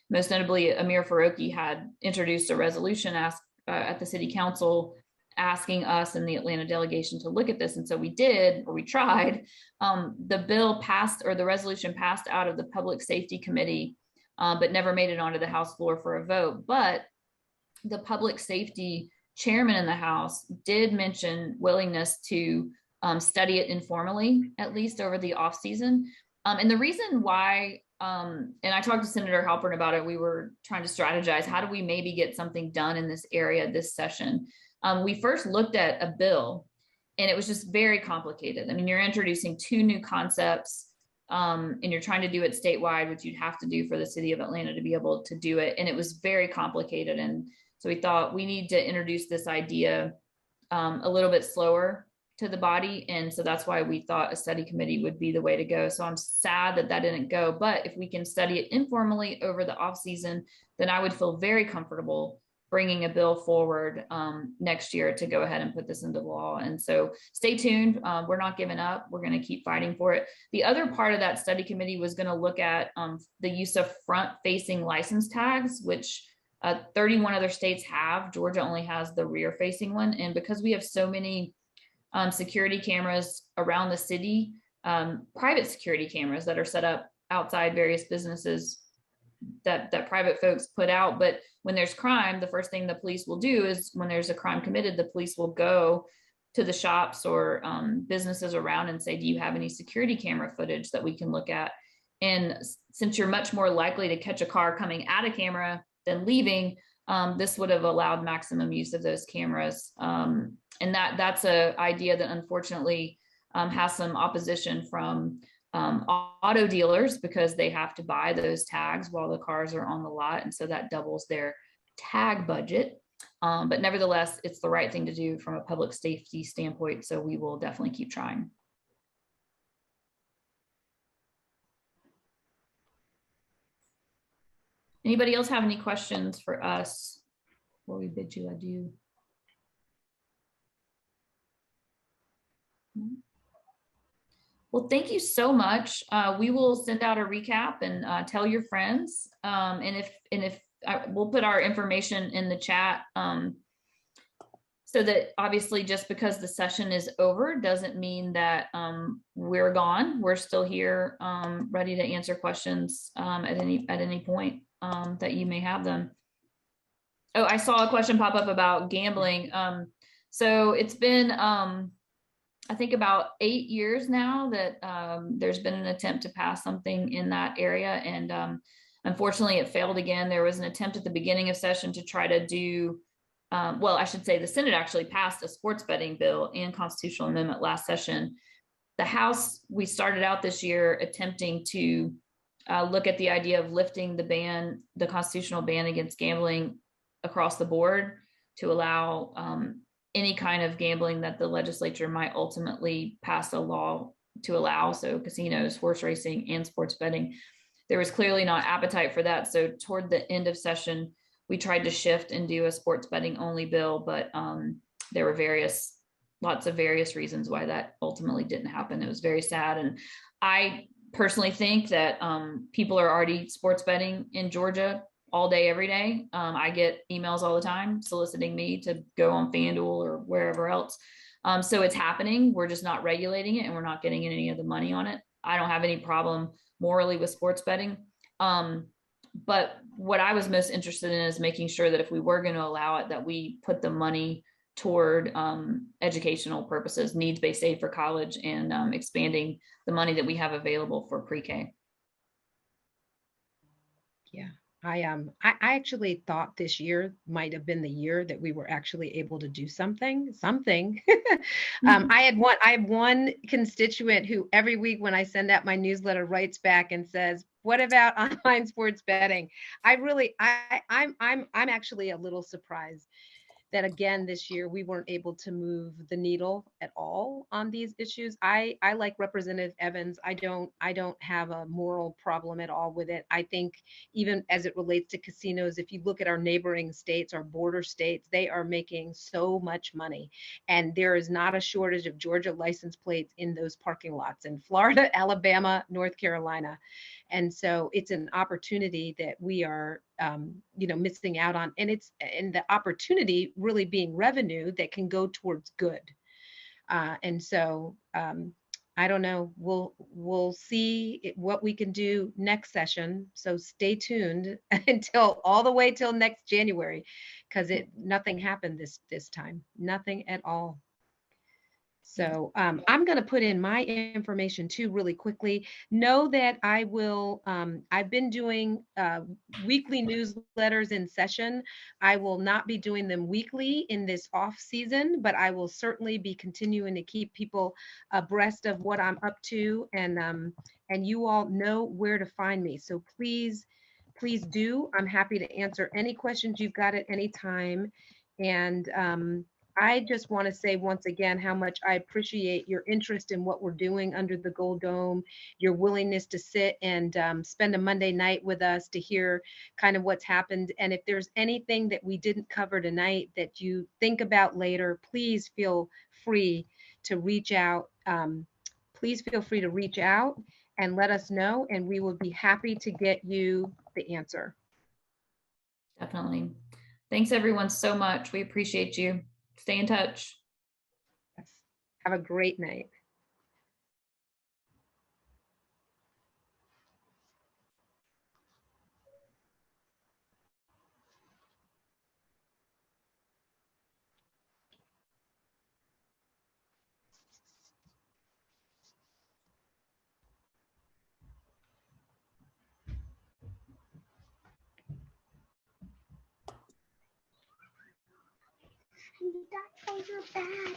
most notably Amir Faroqi, had introduced a resolution at the city council asking us and the Atlanta delegation to look at this. And so we did, or we tried. The bill passed, or the resolution passed out of the Public Safety Committee, but never made it onto the House floor for a vote. But the Public Safety Chairman in the House did mention willingness to study it informally, at least over the off season. And the reason why, and I talked to Senator Halpern about it, we were trying to strategize, how do we maybe get something done in this area this session? We first looked at a bill, and it was just very complicated. I mean, you're introducing two new concepts, and you're trying to do it statewide, which you'd have to do for the city of Atlanta to be able to do it. And it was very complicated. And so we thought we need to introduce this idea a little bit slower to the body. And so that's why we thought a study committee would be the way to go. So I'm sad that didn't go, but if we can study it informally over the off season, then I would feel very comfortable bringing a bill forward next year to go ahead and put this into law. And so stay tuned. We're not giving up. We're going to keep fighting for it. The other part of that study committee was going to look at the use of front facing license tags, which 31 other states have. Georgia only has the rear facing one. And because we have so many security cameras around the city, private security cameras that are set up outside various businesses that private folks put out. But when there's crime, the first thing the police will do is, when there's a crime committed, the police will go to the shops or businesses around and say, do you have any security camera footage that we can look at? And since you're much more likely to catch a car coming at a camera than leaving, this would have allowed maximum use of those cameras. And that's an idea that unfortunately has some opposition from auto dealers, because they have to buy those tags while the cars are on the lot. And so that doubles their tag budget. But nevertheless, it's the right thing to do from a public safety standpoint. So we will definitely keep trying. Anybody else have any questions for us before we bid you adieu? Well, thank you so much. We will send out a recap and tell your friends. We'll put our information in the chat, so that obviously just because the session is over doesn't mean that we're gone. We're still here, ready to answer questions at any point that you may have them. Oh, I saw a question pop up about gambling. So it's been I think about 8 years now that there's been an attempt to pass something in that area. And unfortunately, it failed again. There was an attempt at the beginning of session to try to do, well, I should say the Senate actually passed a sports betting bill and constitutional amendment last session. The House, we started out this year attempting to look at the idea of lifting the constitutional ban against gambling across the board to allow any kind of gambling that the legislature might ultimately pass a law to allow. So casinos, horse racing, and sports betting. There was clearly not appetite for that. So toward the end of session, we tried to shift and do a sports betting only bill, but there were lots of various reasons why that ultimately didn't happen. It was very sad. And I personally think that people are already sports betting in Georgia all day, every day. I get emails all the time soliciting me to go on FanDuel or wherever else. So it's happening. We're just not regulating it and we're not getting any of the money on it. I don't have any problem morally with sports betting. But what I was most interested in is making sure that if we were going to allow it, that we put the money toward educational purposes, needs-based aid for college, and expanding the money that we have available for pre-K. Yeah. I actually thought this year might have been the year that we were actually able to do something. I have one constituent who every week when I send out my newsletter writes back and says, "What about online sports betting?" I'm actually a little surprised that again this year we weren't able to move the needle at all on these issues. I like Representative Evans. I don't have a moral problem at all with it. I think even as it relates to casinos, if you look at our neighboring states, our border states, they are making so much money. And there is not a shortage of Georgia license plates in those parking lots in Florida, Alabama, North Carolina. And so it's an opportunity that we are missing out on, and the opportunity really being revenue that can go towards good. And so I don't know, we'll see what we can do next session. So stay tuned until all the way till next January, because nothing happened this time, nothing at all. So I'm going to put in my information too really quickly. Know that I will, I've been doing weekly newsletters in session. I will not be doing them weekly in this off season, but I will certainly be continuing to keep people abreast of what I'm up to, and you all know where to find me. So please do. I'm happy to answer any questions you've got at any time. And I just want to say once again how much I appreciate your interest in what we're doing under the Gold Dome, your willingness to sit and spend a Monday night with us to hear kind of what's happened. And if there's anything that we didn't cover tonight that you think about later, please feel free to reach out. Please feel free to reach out and let us know, and we will be happy to get you the answer. Definitely. Thanks everyone so much. We appreciate you. Stay in touch. Yes. Have a great night. That's so bad.